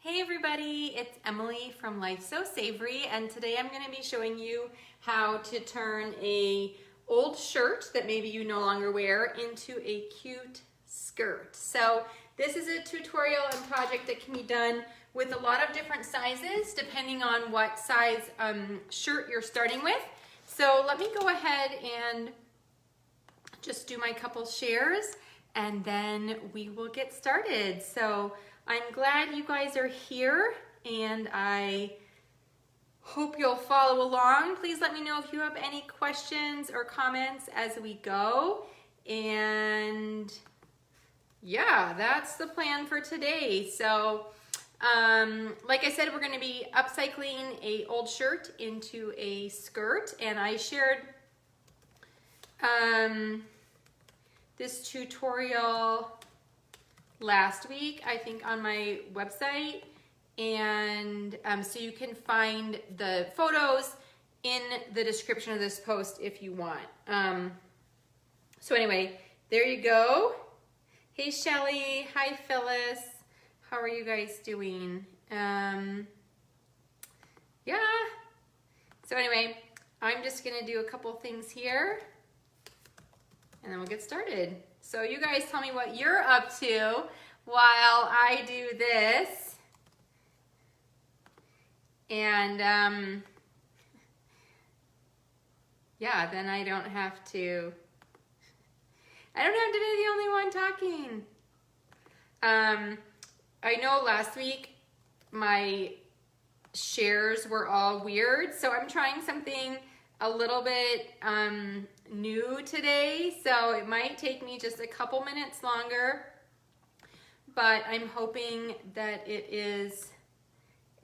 Hey everybody, it's Emily from Sew Savory, and today I'm going to be showing you how to turn a old shirt that maybe you no longer wear into a cute skirt. So this is a tutorial and project that can be done with a lot of different sizes depending on what size shirt you're starting with. So let me go ahead and just do my couple shares and then we will get started. So I'm glad you guys are here and I hope you'll follow along. Please let me know if you have any questions or comments as we go. And yeah, that's the plan for today. So like I said, we're going to be upcycling a old shirt into a skirt, and I shared this tutorial last week, I think, on my website, and so you can find the photos in the description of this post if you want. So anyway, there you go. Hey Shelly, hi Phyllis, how are you guys doing? Yeah, so anyway, I'm just gonna do a couple things here and then we'll get started. So you guys tell me what you're up to while I do this. And yeah, then I don't have to be the only one talking. I know last week my shares were all weird, so I'm trying something a little bit new today, so it might take me just a couple minutes longer, but I'm hoping that it is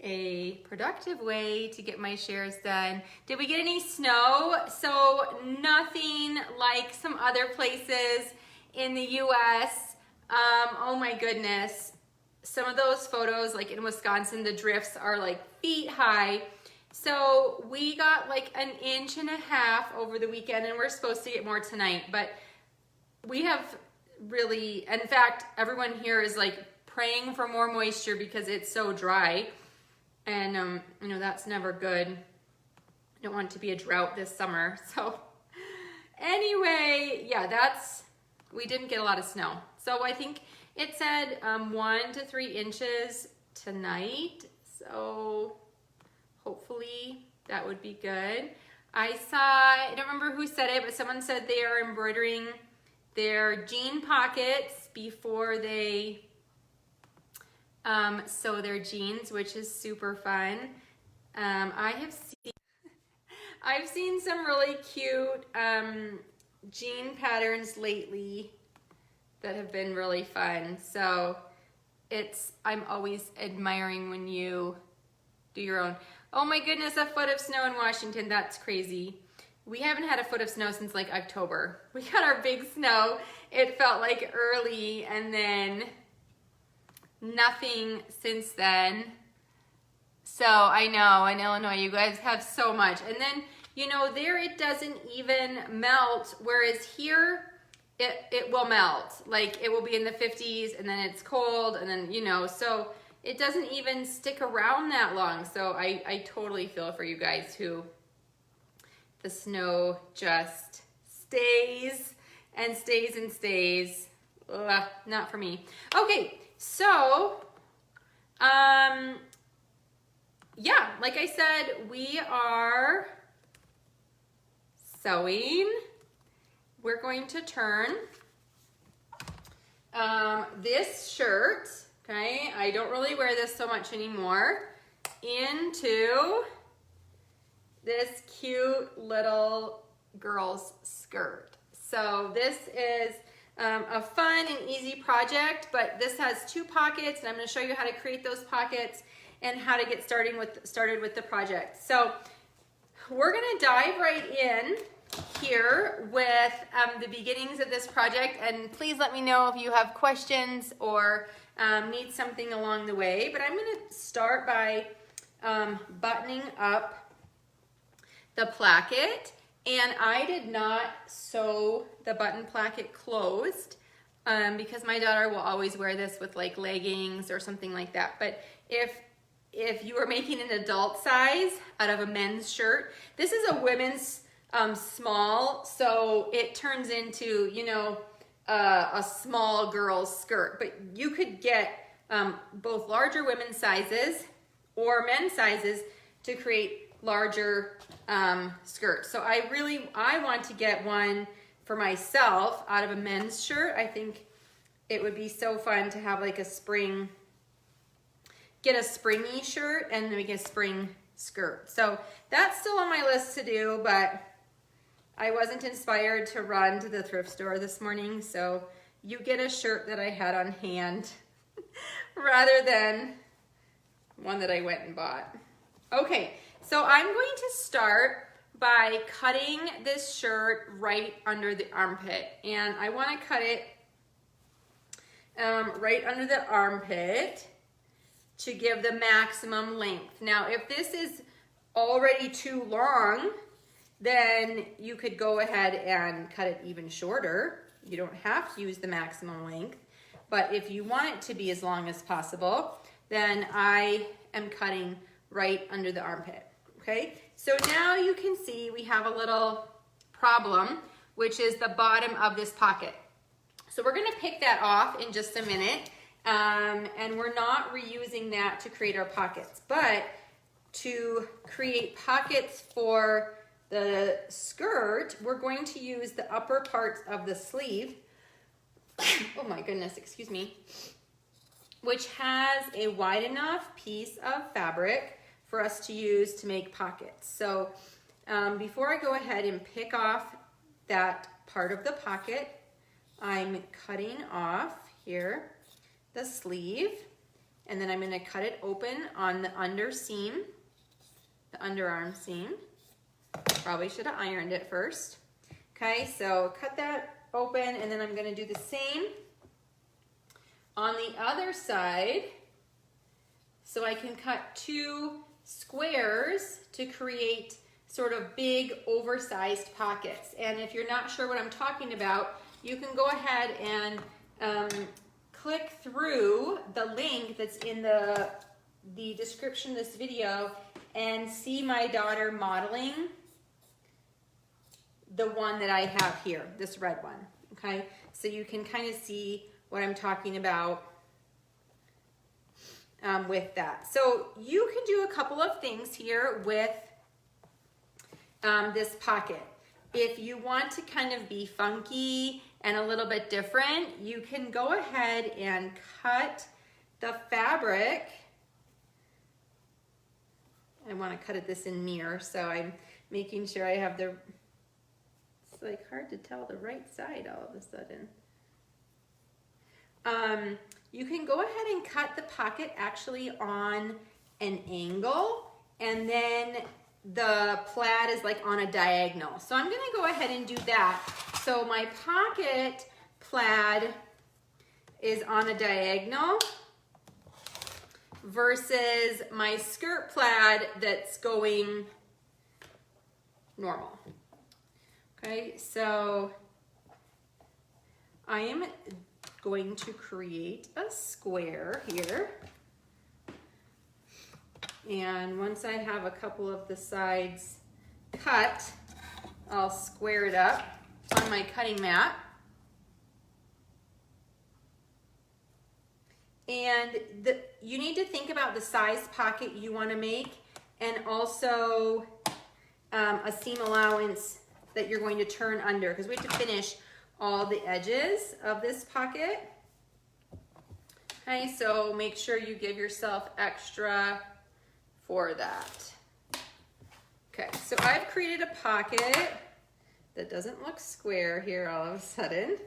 a productive way to get my shares done. Did we get any snow? So nothing like some other places in the US. Oh my goodness. Some of those photos, like in Wisconsin, the drifts are like feet high. So we got like 1.5 inches over the weekend, and we're supposed to get more tonight, but we have really, in fact, everyone here is like praying for more moisture because it's so dry, and you know, that's never good. I don't want it to be a drought this summer. So anyway, yeah, we didn't get a lot of snow. So I think it said 1 to 3 inches tonight. So hopefully that would be good. I don't remember who said it, but someone said they are embroidering their jean pockets before they sew their jeans, which is super fun. I've seen some really cute jean patterns lately that have been really fun. So I'm always admiring when you do your own. Oh my goodness, a foot of snow in Washington. That's crazy. We haven't had a foot of snow since like October. We got our big snow. It felt like early, and then nothing since then. So I know in Illinois you guys have so much. And then, you know, there it doesn't even melt, whereas here it will melt. Like it will be in the 50s and then it's cold, and then, you know, so it doesn't even stick around that long. So I totally feel for you guys who the snow just stays and stays and stays. Ugh, not for me. Okay, so yeah, like I said, we are sewing. We're going to turn this shirt, okay, I don't really wear this so much anymore, into this cute little girl's skirt. So this is a fun and easy project, but this has 2 pockets, and I'm going to show you how to create those pockets and how to get started with the project. So we're going to dive right in here with the beginnings of this project, and please let me know if you have questions or need something along the way. But I'm going to start by buttoning up the placket, and I did not sew the button placket closed. because my daughter will always wear this with like leggings or something like that. But if you are making an adult size out of a men's shirt, this is a women's small, so it turns into, you know, a small girl's skirt. But you could get both larger women's sizes or men's sizes to create larger skirts. So I want to get one for myself out of a men's shirt. I think it would be so fun to have like get a springy shirt and then we get a spring skirt. So that's still on my list to do, but I wasn't inspired to run to the thrift store this morning, so you get a shirt that I had on hand rather than one that I went and bought. Okay, so I'm going to start by cutting this shirt right under the armpit, and I want to cut it right under the armpit to give the maximum length. Now, if this is already too long, then you could go ahead and cut it even shorter. You don't have to use the maximum length, but if you want it to be as long as possible, then I am cutting right under the armpit, okay? So now you can see we have a little problem, which is the bottom of this pocket. So we're gonna pick that off in just a minute, and we're not reusing that to create our pockets, but to create pockets for the skirt, we're going to use the upper parts of the sleeve, oh my goodness, excuse me, which has a wide enough piece of fabric for us to use to make pockets. So before I go ahead and pick off that part of the pocket, I'm cutting off here the sleeve, and then I'm going to cut it open on the under seam, the underarm seam. Probably should have ironed it first. Okay, so cut that open, and then I'm going to do the same on the other side, so I can cut 2 squares to create sort of big oversized pockets. And if you're not sure what I'm talking about, you can go ahead and click through the link that's in the description of this video and see my daughter modeling the one that I have here, this red one, okay? So you can kind of see what I'm talking about with that. So you can do a couple of things here with this pocket. If you want to kind of be funky and a little bit different, you can go ahead and cut the fabric. I want to cut it this in mirror, so I'm making sure I have it's like hard to tell the right side all of a sudden. You can go ahead and cut the pocket actually on an angle, and then the plaid is like on a diagonal. So I'm gonna go ahead and do that. So my pocket plaid is on a diagonal versus my skirt plaid that's going normal. Okay, so I am going to create a square here. And once I have a couple of the sides cut, I'll square it up on my cutting mat. And you need to think about the size pocket you want to make, and also a seam allowance that you're going to turn under, because we have to finish all the edges of this pocket. Okay, so make sure you give yourself extra for that. Okay, so I've created a pocket that doesn't look square here all of a sudden,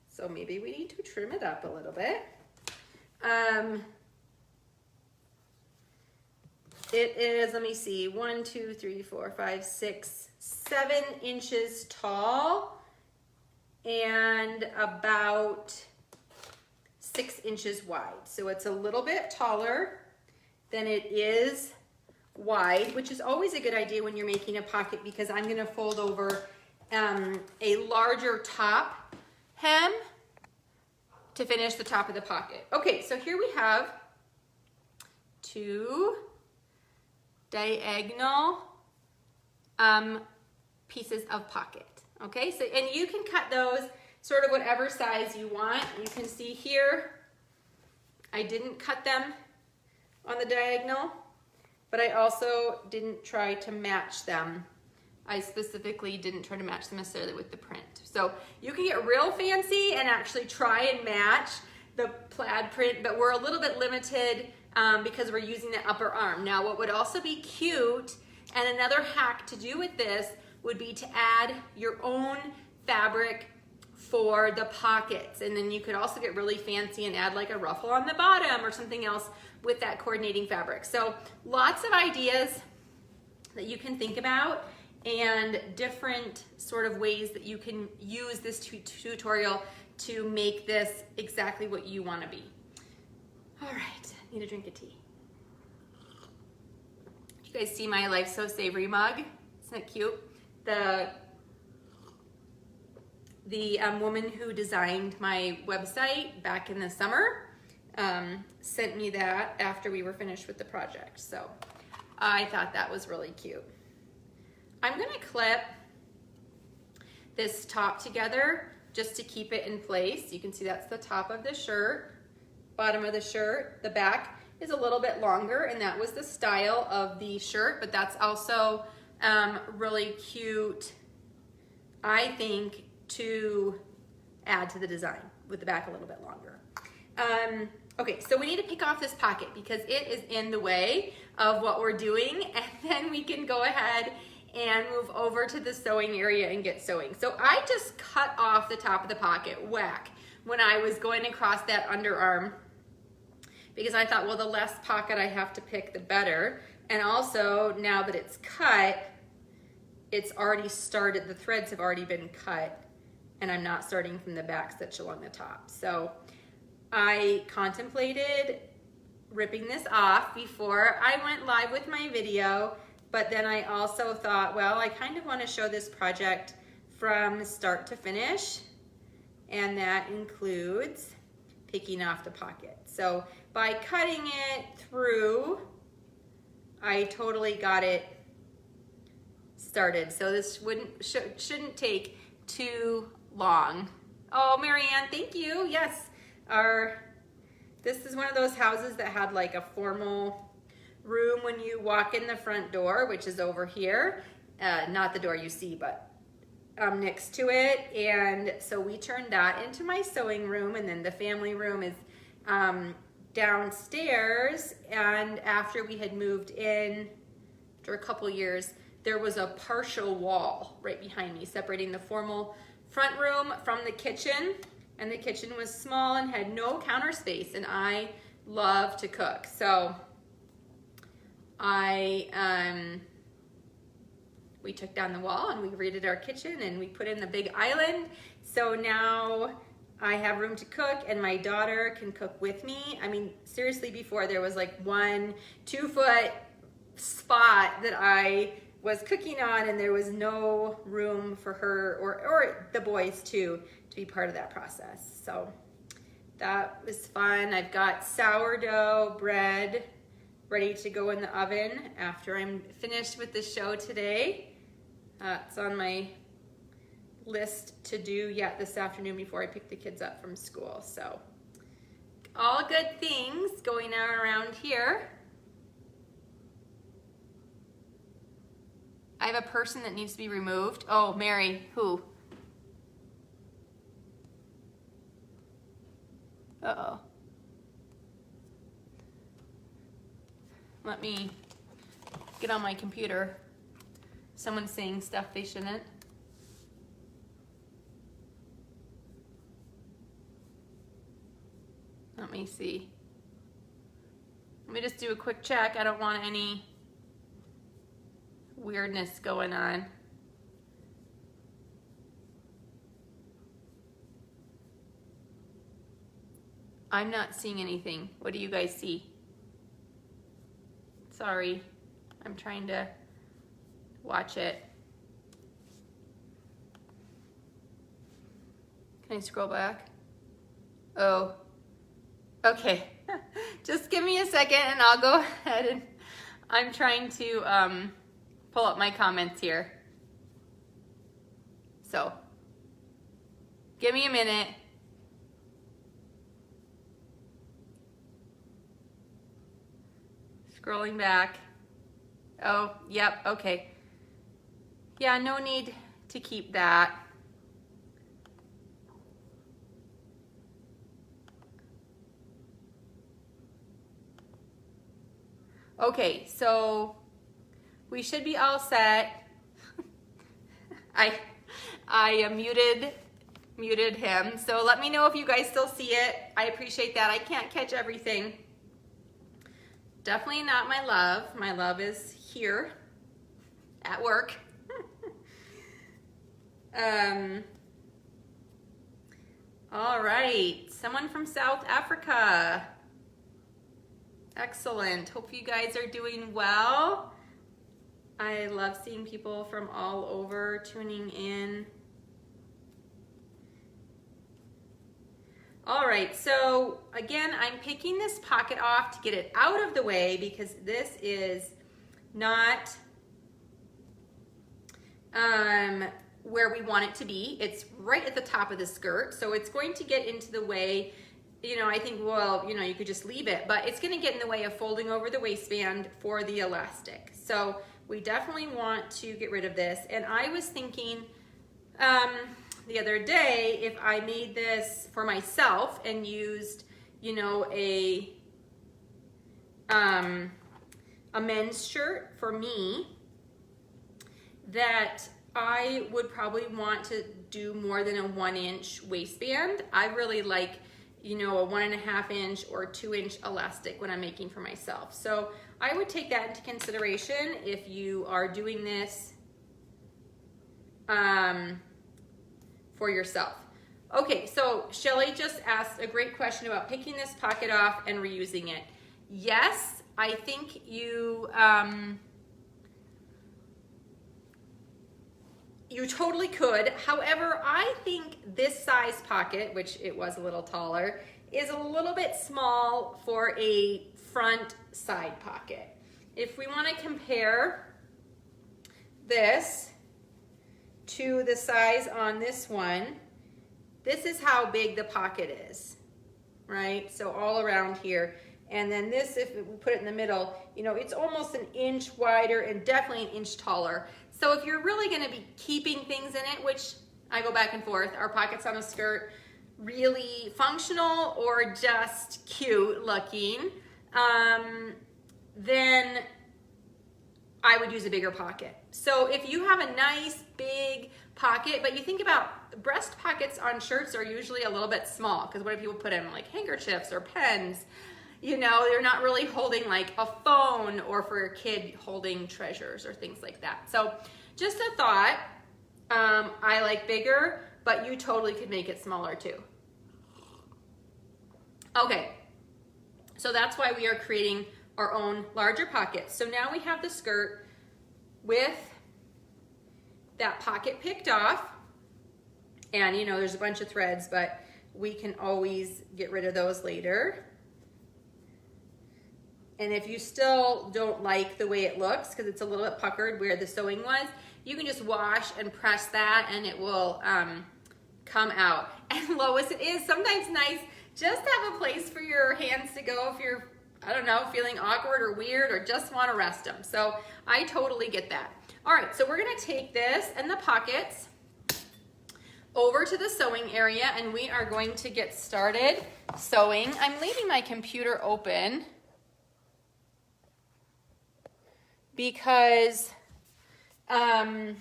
so maybe we need to trim it up a little bit. It is, let me see, 1, 2, 3, 4, 5, 6, 7 inches tall and about 6 inches wide. So it's a little bit taller than it is wide, which is always a good idea when you're making a pocket, because I'm gonna fold over a larger top hem to finish the top of the pocket. Okay, so here we have 2 diagonal pieces of pocket. Okay, so and you can cut those sort of whatever size you want. You can see here, I didn't cut them on the diagonal, but I also didn't try to match them. I specifically didn't try to match them necessarily with the print. So you can get real fancy and actually try and match the plaid print, but we're a little bit limited because we're using the upper arm. Now what would also be cute, and another hack to do with this, would be to add your own fabric for the pockets. And then you could also get really fancy and add like a ruffle on the bottom or something else with that coordinating fabric. So lots of ideas that you can think about and different sort of ways that you can use this tutorial to make this exactly what you want to be. All right, need a drink of tea. You guys see my Life Sew Savory mug? Isn't it cute? The woman who designed my website back in the summer sent me that after we were finished with the project. So I thought that was really cute. I'm gonna clip this top together just to keep it in place. You can see that's the top of the shirt, bottom of the shirt. The back is a little bit longer, and that was the style of the shirt, but that's also really cute, I think, to add to the design with the back a little bit longer. Okay, so we need to pick off this pocket because it is in the way of what we're doing, and then we can go ahead and move over to the sewing area and get sewing. So I just cut off the top of the pocket, whack, when I was going across that underarm because I thought, well, the less pocket I have to pick, the better. And also, now that it's cut, it's already started, the threads have already been cut, and I'm not starting from the back stitch along the top. So I contemplated ripping this off before I went live with my video, but then I also thought, well, I kind of want to show this project from start to finish, and that includes picking off the pocket. So by cutting it through, I totally got it started. So this shouldn't take too long. Oh, Marianne, thank you. Yes, this is one of those houses that had like a formal room when you walk in the front door, which is over here. Not the door you see, but next to it. And so we turned that into my sewing room, and then the family room is downstairs. And after we had moved in, after a couple years, there was a partial wall right behind me separating the formal front room from the kitchen. And the kitchen was small and had no counter space, and I love to cook. So we took down the wall and we redid our kitchen and we put in the big island. So now I have room to cook, and my daughter can cook with me. I mean, seriously, before there was like 1 2-foot spot that I was cooking on, and there was no room for her or the boys too to be part of that process. So that was fun. I've got sourdough bread ready to go in the oven after I'm finished with the show today. It's on my list to do yet this afternoon before I pick the kids up from school. So all good things going on around here. I have a person that needs to be removed. Oh, Mary, who? Uh-oh. Let me get on my computer. Someone's saying stuff they shouldn't. Let me see. Let me just do a quick check. I don't want any weirdness going on. I'm not seeing anything. What do you guys see? Sorry, I'm trying to watch it. Can I scroll back? Oh, okay. Just give me a second and I'll go ahead and I'm trying to pull up my comments here. So, give me a minute. Scrolling back. Oh, yep, okay. Yeah, no need to keep that. Okay, so we should be all set. I muted him, so let me know if you guys still see it. I appreciate that. I can't catch everything. Definitely not my love. My love is here at work. All right, someone from South Africa. Excellent. Hope you guys are doing well. I love seeing people from all over tuning in. All right, so again, I'm picking this pocket off to get it out of the way because this is not where we want it to be. It's right at the top of the skirt, so it's going to get into the way. You know, I think, well, you know, you could just leave it, but it's going to get in the way of folding over the waistband for the elastic. So we definitely want to get rid of this. And I was thinking the other day, if I made this for myself and used, you know, a men's shirt for me, that I would probably want to do more than a 1-inch waistband. I really like, you know, a 1.5 inch or 2-inch elastic when I'm making for myself. So I would take that into consideration if you are doing this for yourself. Okay, so Shelly just asked a great question about picking this pocket off and reusing it. Yes, I think you you totally could. However, I think this size pocket, which it was a little taller, is a little bit small for a front side pocket. If we want to compare this to the size on this one, this is how big the pocket is, right? So all around here. And then this, if we put it in the middle, you know, it's almost an inch wider and definitely an inch taller. So if you're really going to be keeping things in it, which I go back and forth, are pockets on a skirt really functional or just cute looking, then I would use a bigger pocket. So if you have a nice big pocket, but you think about breast pockets on shirts are usually a little bit small, because what do people put in, like handkerchiefs or pens? You know, they're not really holding like a phone, or for a kid holding treasures or things like that. So just a thought. I like bigger, but you totally could make it smaller too. Okay, so that's why we are creating our own larger pockets. So now we have the skirt with that pocket picked off, and you know, there's a bunch of threads, but we can always get rid of those later. And if you still don't like the way it looks, because it's a little bit puckered where the sewing was, you can just wash and press that and it will come out. And Lois, it is sometimes nice just to have a place for your hands to go if you're, I don't know, feeling awkward or weird or just want to rest them. So I totally get that. All right, so we're going to take this and the pockets over to the sewing area, and we are going to get started sewing. I'm leaving my computer open because in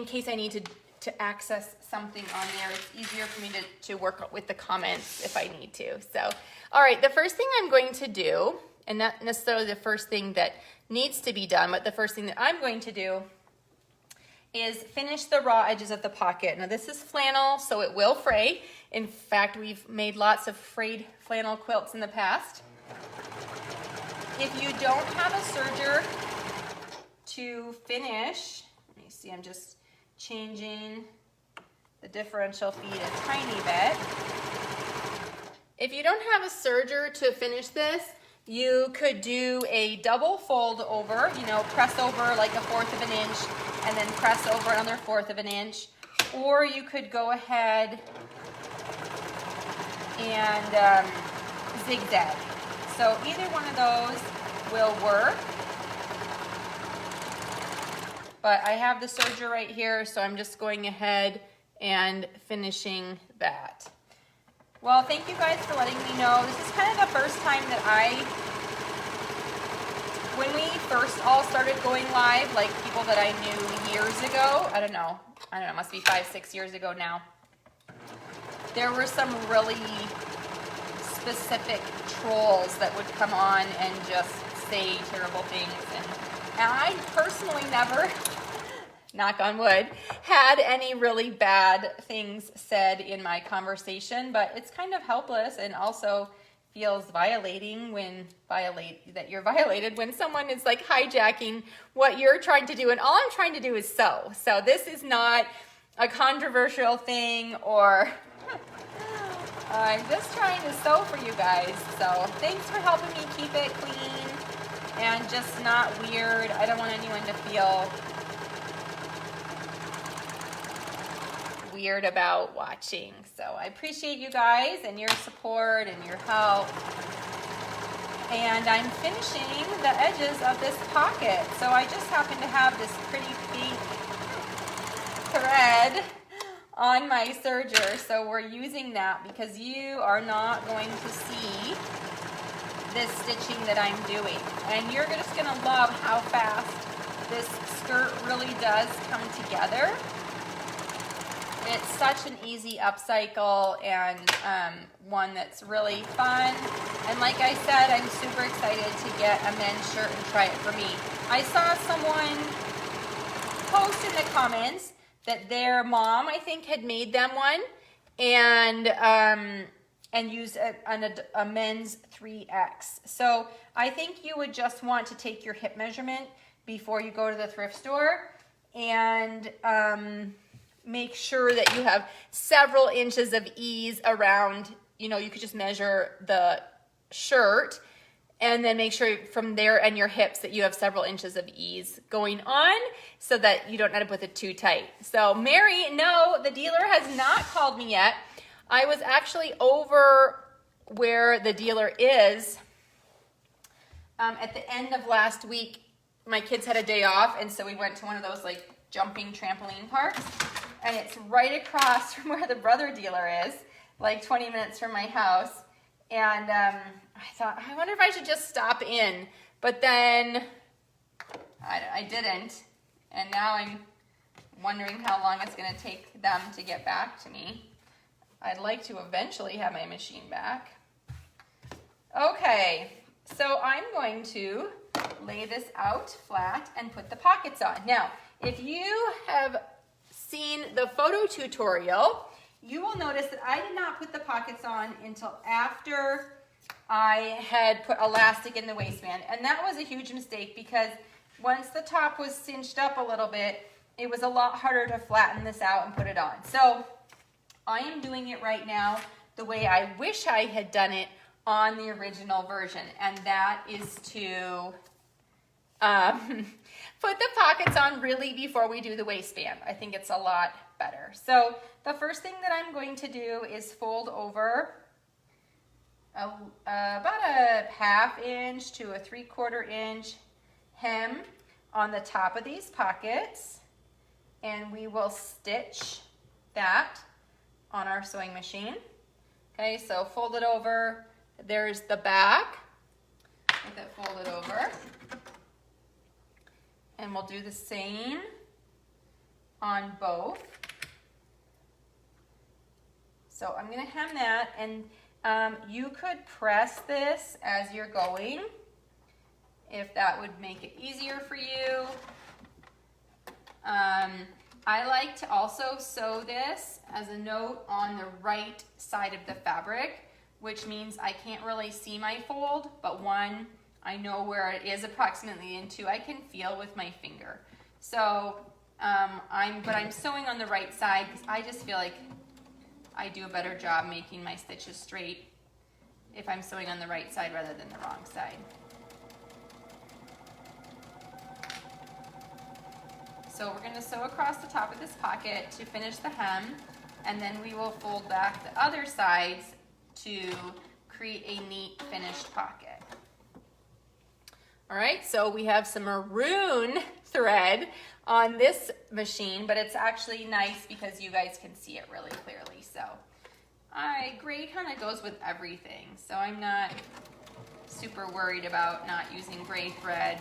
case I need to access something on there, it's easier for me to work with the comments if I need to. So, all right, the first thing I'm going to do, and not necessarily the first thing that needs to be done, but the first thing that I'm going to do is finish the raw edges of the pocket. Now this is flannel, so it will fray. In fact, we've made lots of frayed flannel quilts in the past. If you don't have a serger to finish, let me see, I'm just changing the differential feed a tiny bit. If you don't have a serger to finish this, you could do a double fold over, you know, press over like 1/4 of an inch and then press over another 1/4 of an inch. Or you could go ahead and zigzag. So either one of those will work. But I have the serger right here, so I'm just going ahead and finishing that. Well, thank you guys for letting me know. This is kind of the first time that when we first all started going live, like people that I knew years ago, I don't know, it must be 5-6 years ago now. There were some really specific trolls that would come on and just say terrible things. And I personally never, knock on wood, had any really bad things said in my conversation, but it's kind of helpless and also feels violating that you're violated when someone is like hijacking what you're trying to do. And all I'm trying to do is sew. So this is not a controversial thing, or I'm just trying to sew for you guys. So thanks for helping me keep it clean and just not weird. I don't want anyone to feel weird about watching. So I appreciate you guys and your support and your help. And I'm finishing the edges of this pocket. So I just happen to have this pretty pink thread on my serger. So we're using that because you are not going to see this stitching that I'm doing. And you're just gonna love how fast this skirt really does come together. It's such an easy upcycle and one that's really fun. And like I said, I'm super excited to get a men's shirt and try it for me. I saw someone post in the comments that their mom, I think, had made them one and used a men's 3X. So I think you would just want to take your hip measurement before you go to the thrift store and make sure that you have several inches of ease around, you know, you could just measure the shirt and then make sure from there and your hips that you have several inches of ease going on so that you don't end up with it too tight. So Mary, no, the dealer has not called me yet. I was actually over where the dealer is at the end of last week. My kids had a day off, and so we went to one of those like jumping trampoline parks, and it's right across from where the brother dealer is, like 20 minutes from my house. And I thought, I wonder if I should just stop in, but then I didn't, and now I'm wondering how long it's going to take them to get back to me. I'd like to eventually have my machine back. Okay, so I'm going to lay this out flat and put the pockets on. Now, if you have seen the photo tutorial, you will notice that I did not put the pockets on until after I had put elastic in the waistband. And that was a huge mistake because once the top was cinched up a little bit, it was a lot harder to flatten this out and put it on. So I am doing it right now the way I wish I had done it on the original version. And that is to put the pockets on really before we do the waistband. I think it's a lot better. So the first thing that I'm going to do is fold over about a 1/2 inch to a 3/4 inch hem on the top of these pockets, and we will stitch that on our sewing machine. Okay, so fold it over. There's the back with it folded over. And we'll do the same on both. So I'm going to hem that, and you could press this as you're going if that would make it easier for you. I like to also sew this as a note on the right side of the fabric, which means I can't really see my fold, but one, I know where it is approximately, and two, I can feel with my finger. So But I'm sewing on the right side because I just feel like I do a better job making my stitches straight if I'm sewing on the right side rather than the wrong side. So we're going to sew across the top of this pocket to finish the hem, and then we will fold back the other sides to create a neat finished pocket. All right, so we have some maroon thread on this machine, but it's actually nice because you guys can see it really clearly. So gray kind of goes with everything, so I'm not super worried about not using gray thread.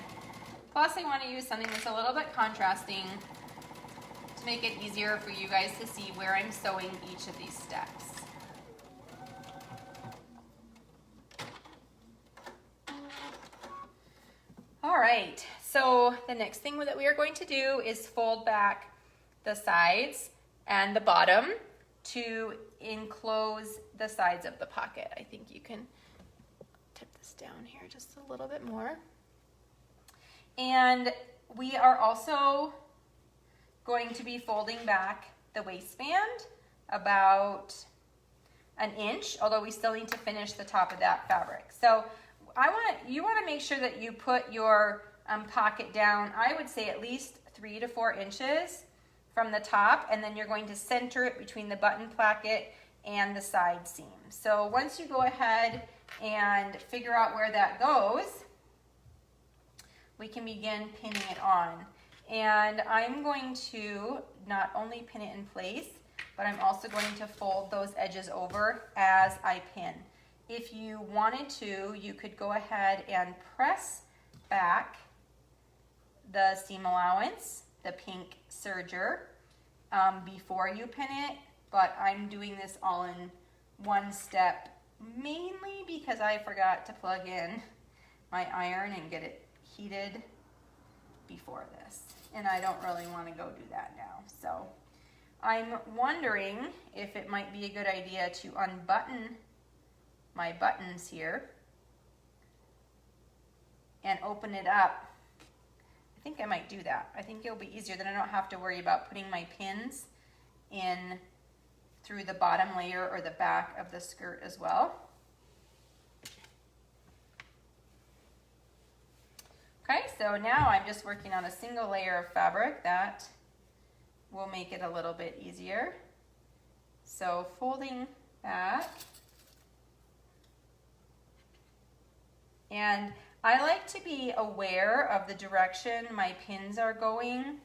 Plus, I want to use something that's a little bit contrasting to make it easier for you guys to see where I'm sewing each of these steps. All right, so the next thing that we are going to do is fold back the sides and the bottom to enclose the sides of the pocket. I think you can tip this down here just a little bit more. And we are also going to be folding back the waistband about an inch, although we still need to finish the top of that fabric. So you want to make sure that you put your pocket down, I would say at least 3 to 4 inches from the top, and then you're going to center it between the button placket and the side seam. So once you go ahead and figure out where that goes, we can begin pinning it on. And I'm going to not only pin it in place, but I'm also going to fold those edges over as I pin. If you wanted to, you could go ahead and press back the seam allowance, the pink serger, before you pin it, but I'm doing this all in one step, mainly because I forgot to plug in my iron and get it heated before this, and I don't really want to go do that now. So I'm wondering if it might be a good idea to unbutton my buttons here and open it up. I think I might do that. I think it'll be easier, then I don't have to worry about putting my pins in through the bottom layer or the back of the skirt as well. Okay, so now I'm just working on a single layer of fabric. That will make it a little bit easier. So folding back. And I like to be aware of the direction my pins are going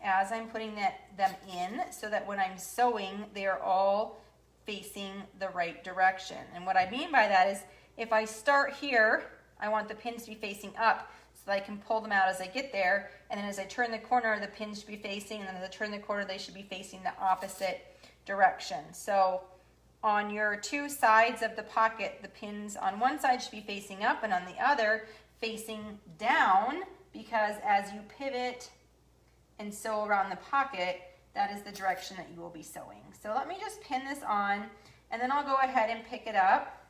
as I'm putting them in, so that when I'm sewing, they're all facing the right direction. And what I mean by that is, if I start here, I want the pins to be facing up so that I can pull them out as I get there. And then as I turn the corner, the pins should be facing, and then as I turn the corner, they should be facing the opposite direction. So on your two sides of the pocket, the pins on one side should be facing up and on the other facing down, because as you pivot and sew around the pocket, that is the direction that you will be sewing. So let me just pin this on, and then I'll go ahead and pick it up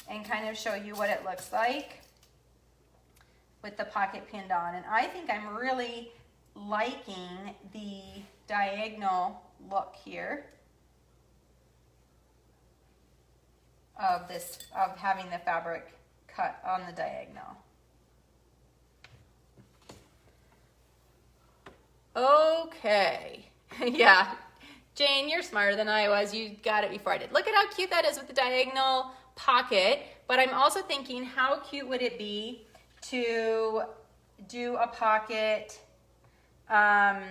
and kind of show you what it looks like with the pocket pinned on. And I think I'm really liking the diagonal look here of having the fabric cut on the diagonal. Okay, yeah, Jane, you're smarter than I was. You got it before I did. Look at how cute that is with the diagonal pocket. But I'm also thinking, how cute would it be to do a pocket out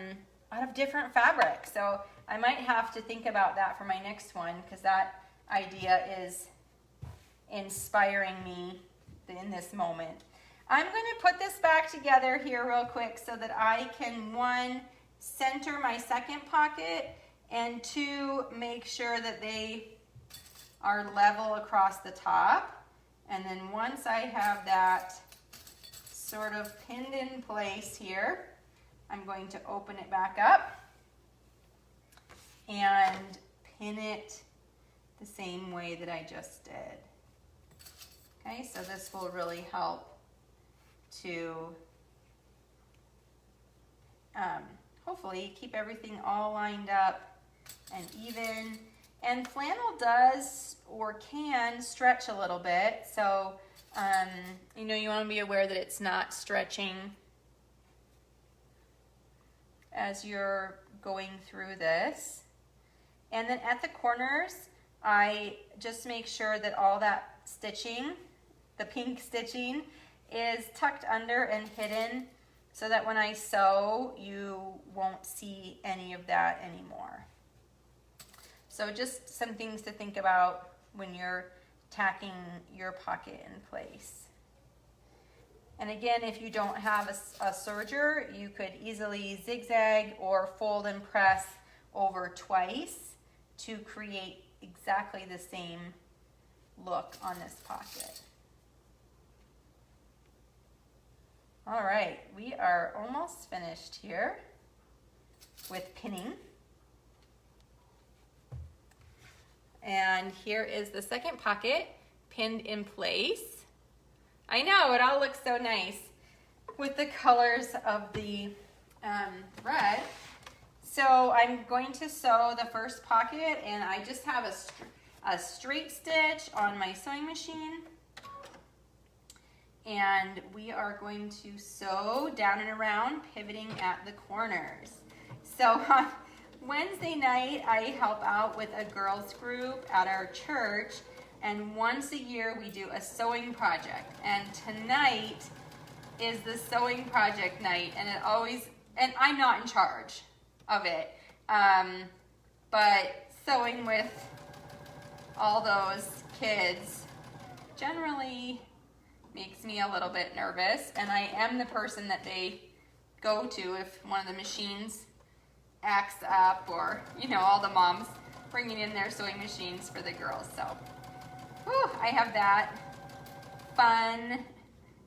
of different fabric? So I might have to think about that for my next one, because that idea is inspiring me in this moment. I'm going to put this back together here real quick so that I can, 1, center my second pocket, and 2, make sure that they are level across the top. And then once I have that sort of pinned in place here, I'm going to open it back up and pin it the same way that I just did. Okay, so this will really help to hopefully keep everything all lined up and even. And flannel does or can stretch a little bit, so you know, you want to be aware that it's not stretching as you're going through this. And then at the corners, I just make sure that all that stitching, the pink stitching, is tucked under and hidden so that when I sew, you won't see any of that anymore. So just some things to think about when you're tacking your pocket in place. And again, if you don't have a serger, you could easily zigzag or fold and press over twice to create exactly the same look on this pocket. All right, we are almost finished here with pinning. And here is the second pocket pinned in place. I know, it all looks so nice with the colors of the red. So I'm going to sew the first pocket, and I just have a straight stitch on my sewing machine. And we are going to sew down and around, pivoting at the corners. So Wednesday night, I help out with a girls group at our church, and once a year we do a sewing project. And tonight is the sewing project night, and and I'm not in charge of it, but sewing with all those kids generally makes me a little bit nervous, and I am the person that they go to if one of the machines acts up, or you know, all the moms bringing in their sewing machines for the girls. So whew, I have that fun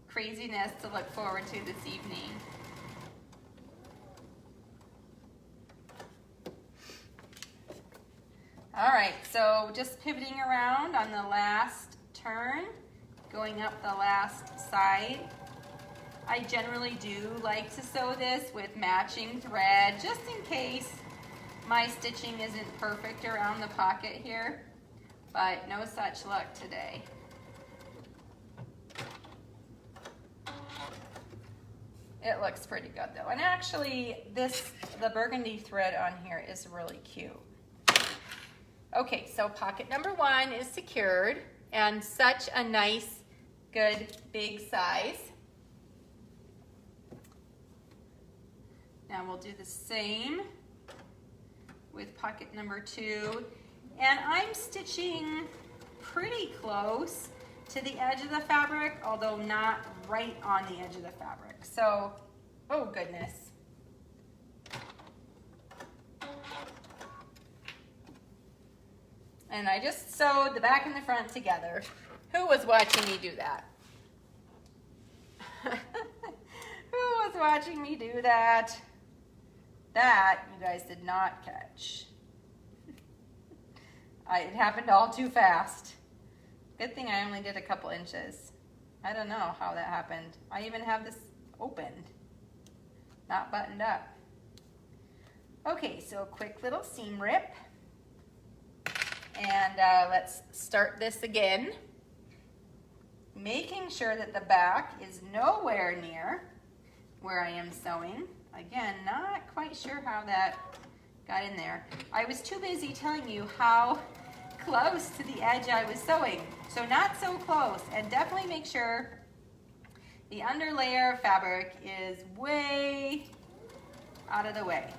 craziness to look forward to this evening. All right, so just pivoting around on the last turn, going up the last side. I generally do like to sew this with matching thread, just in case my stitching isn't perfect around the pocket here, but no such luck today. It looks pretty good though. And actually the burgundy thread on here is really cute. Okay, so pocket number 1 is secured, and such a nice, good, big size. Now we'll do the same with pocket number 2. And I'm stitching pretty close to the edge of the fabric, although not right on the edge of the fabric. So, oh goodness. And I just sewed the back and the front together. Who was watching me do that? Who was watching me do that? That you guys did not catch. It happened all too fast. Good thing I only did a couple inches. I don't know how that happened. I even have this opened, not buttoned up. Okay, so a quick little seam rip. And let's start this again. Making sure that the back is nowhere near where I am sewing. Again, not quite sure how that got in there. I was too busy telling you how close to the edge I was sewing. So not so close, and definitely make sure the under layer of fabric is way out of the way.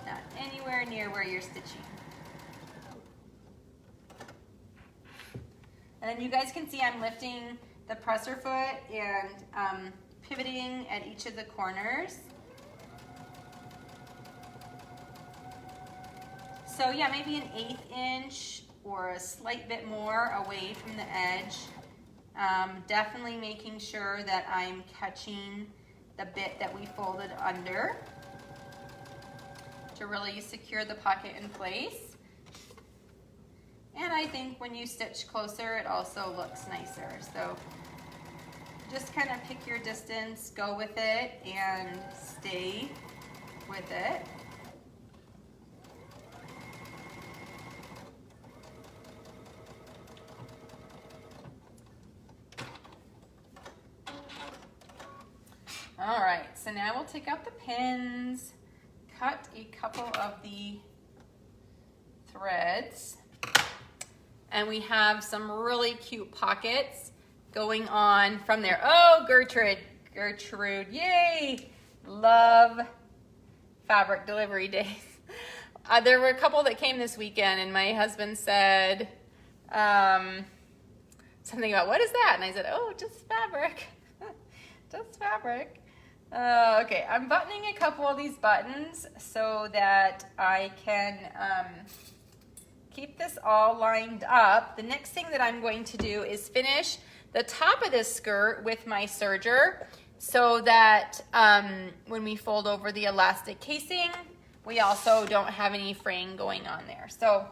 Not anywhere near where you're stitching. And then you guys can see I'm lifting the presser foot and pivoting at each of the corners. So yeah, maybe an 1/8 inch or a slight bit more away from the edge. Definitely making sure that I'm catching the bit that we folded under to really secure the pocket in place. And I think when you stitch closer, it also looks nicer. So just kind of pick your distance, go with it, and stay with it. All right, so now we'll take out the pins, cut a couple of the threads, and we have some really cute pockets going on from there. Oh, Gertrude, yay! Love fabric delivery days. There were a couple that came this weekend, and my husband said something about, what is that? And I said, oh, just fabric. Just fabric. Okay, I'm buttoning a couple of these buttons so that I can keep this all lined up. The next thing that I'm going to do is finish the top of this skirt with my serger so that when we fold over the elastic casing, we also don't have any fraying going on there. So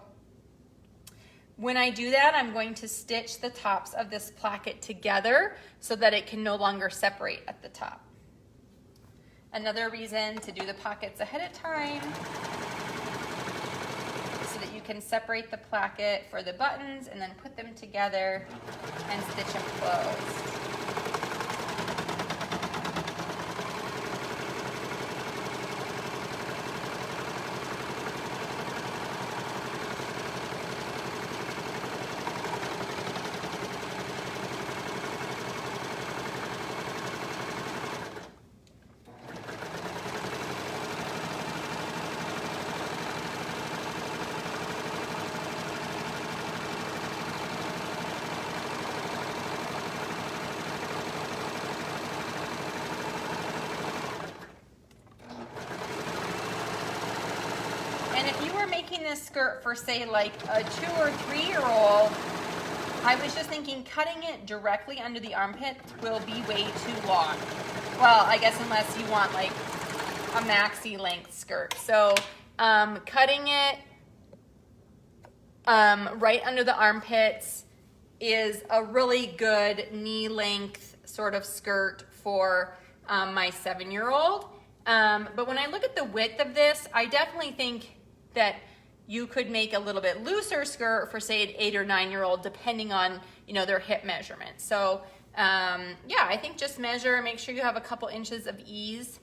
when I do that, I'm going to stitch the tops of this placket together so that it can no longer separate at the top. Another reason to do the pockets ahead of time so that you can separate the placket for the buttons and then put them together and stitch them closed. And if you were making this skirt for, say, like a 2 or 3-year-old, I was just thinking cutting it directly under the armpit will be way too long. Well, I guess unless you want like a maxi length skirt. So cutting it right under the armpits is a really good knee length sort of skirt for my 7-year-old. But when I look at the width of this, I definitely think that you could make a little bit looser skirt for, say, an 8 or 9-year-old, depending on, you know, their hip measurement. So yeah, I think just measure, make sure you have a couple inches of ease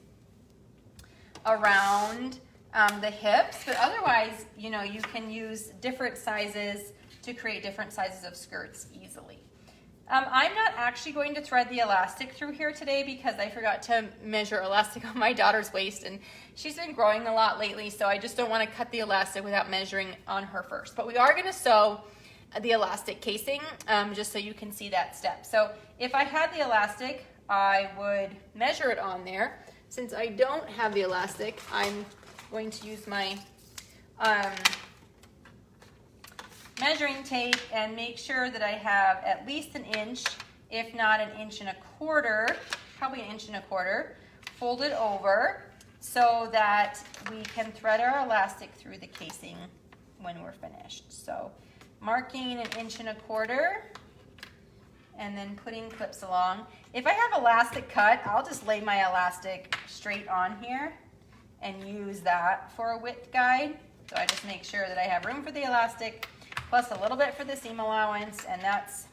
around the hips, but otherwise, you know, you can use different sizes to create different sizes of skirts easily. I'm not actually going to thread the elastic through here today because I forgot to measure elastic on my daughter's waist, and she's been growing a lot lately, so I just don't want to cut the elastic without measuring on her first. But we are going to sew the elastic casing just so you can see that step. So if I had the elastic, I would measure it on there. Since I don't have the elastic, I'm going to use my measuring tape and make sure that I have at least an inch, if not an inch and a quarter, probably an inch and a quarter, folded over so that we can thread our elastic through the casing when we're finished. So marking an inch and a quarter and then putting clips along. If I have elastic cut, I'll just lay my elastic straight on here and use that for a width guide. So I just make sure that I have room for the elastic plus a little bit for the seam allowance, and that's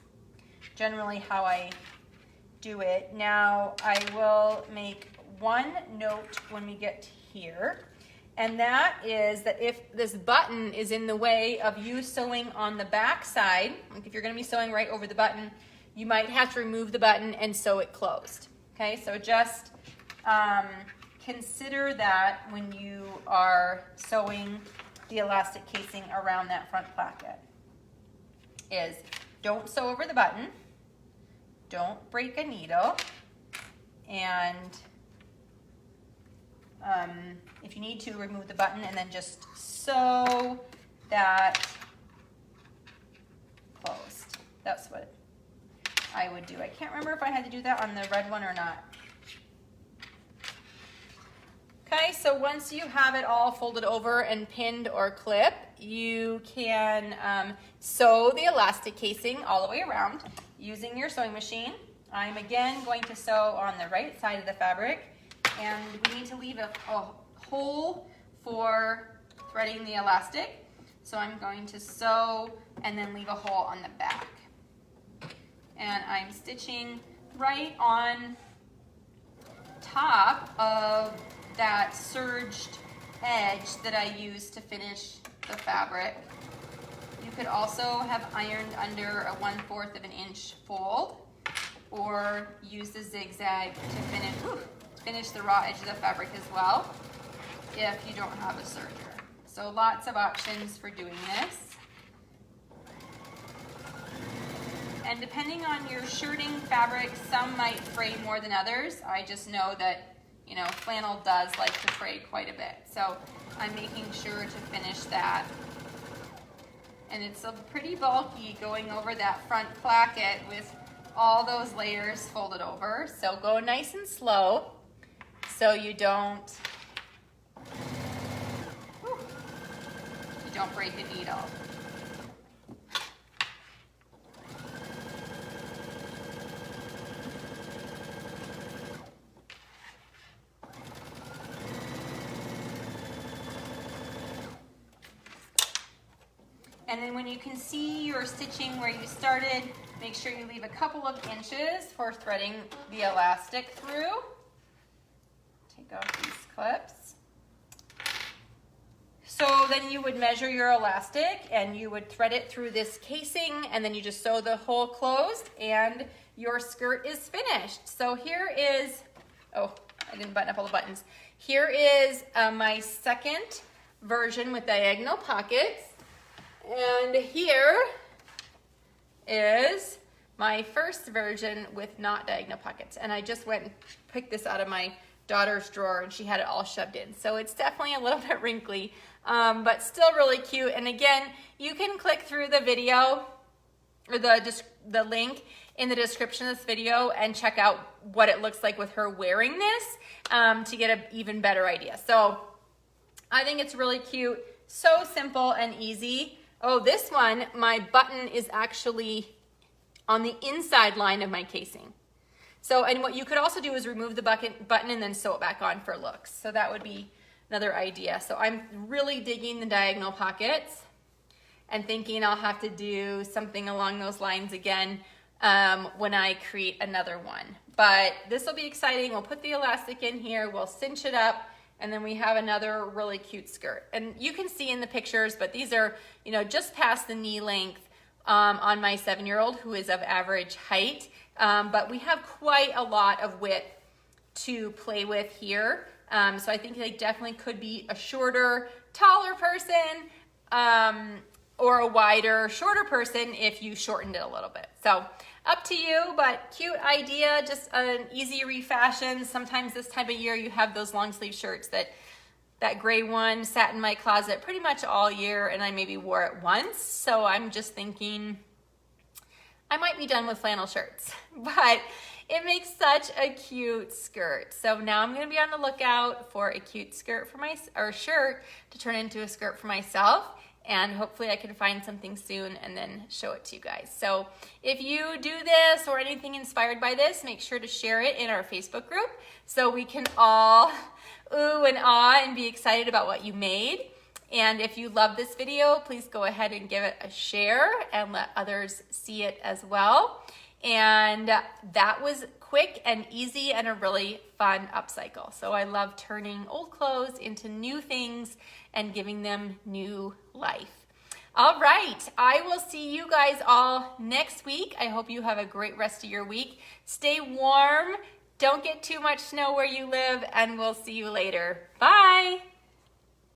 generally how I do it. Now I will make one note when we get here, and that is that if this button is in the way of you sewing on the back side, like if you're going to be sewing right over the button, you might have to remove the button and sew it closed. Okay, so just consider that when you are sewing the elastic casing around that front placket. Is don't sew over the button, don't break a needle, and if you need to, remove the button and then just sew that closed. That's what I would do. I can't remember if I had to do that on the red one or not. Okay, so once you have it all folded over and pinned or clip, you can sew the elastic casing all the way around using your sewing machine. I'm again going to sew on the right side of the fabric, and we need to leave a hole for threading the elastic. So I'm going to sew and then leave a hole on the back. And I'm stitching right on top of that serged edge that I used to finish the fabric. You could also have ironed under a 1/4 of an inch fold, or use the zigzag to finish the raw edge of the fabric as well if you don't have a serger. So lots of options for doing this. And depending on your shirting fabric, some might fray more than others. I just know that, you know, flannel does like to fray quite a bit. So I'm making sure to finish that. And it's a pretty bulky going over that front placket with all those layers folded over. So go nice and slow so you don't break a needle. And then when you can see your stitching where you started, make sure you leave a couple of inches for threading the elastic through. Take off these clips. So then you would measure your elastic and you would thread it through this casing, and then you just sew the hole closed and your skirt is finished. So here is, oh, I didn't button up all the buttons. Here is my second version with diagonal pockets. And here is my first version with not diagonal pockets. And I just went and picked this out of my daughter's drawer and she had it all shoved in. So it's definitely a little bit wrinkly, but still really cute. And again, you can click through the video or the link in the description of this video and check out what it looks like with her wearing this to get an even better idea. So I think it's really cute, so simple and easy. Oh, this one, my button is actually on the inside line of my casing. So, and what you could also do is remove the button and then sew it back on for looks. So that would be another idea. So I'm really digging the diagonal pockets and thinking I'll have to do something along those lines again when I create another one. But this will be exciting. We'll put the elastic in here, we'll cinch it up, and then we have another really cute skirt. And you can see in the pictures, but these are, you know, just past the knee length on my 7-year-old who is of average height. But we have quite a lot of width to play with here. So I think they definitely could be a shorter, taller person or a wider, shorter person if you shortened it a little bit. So up to you, but cute idea, just an easy refashion. Sometimes this time of year you have those long sleeve shirts that gray one sat in my closet pretty much all year and I maybe wore it once. So I'm just thinking I might be done with flannel shirts, but it makes such a cute skirt. So now I'm gonna be on the lookout for a cute skirt for shirt to turn into a skirt for myself. And hopefully I can find something soon and then show it to you guys. So if you do this or anything inspired by this, make sure to share it in our Facebook group so we can all ooh and ah and be excited about what you made. And if you love this video, please go ahead and give it a share and let others see it as well. And that was quick and easy and a really fun upcycle. So I love turning old clothes into new things and giving them new life. All right, I will see you guys all next week. I hope you have a great rest of your week. Stay warm, don't get too much snow where you live, and we'll see you later. Bye.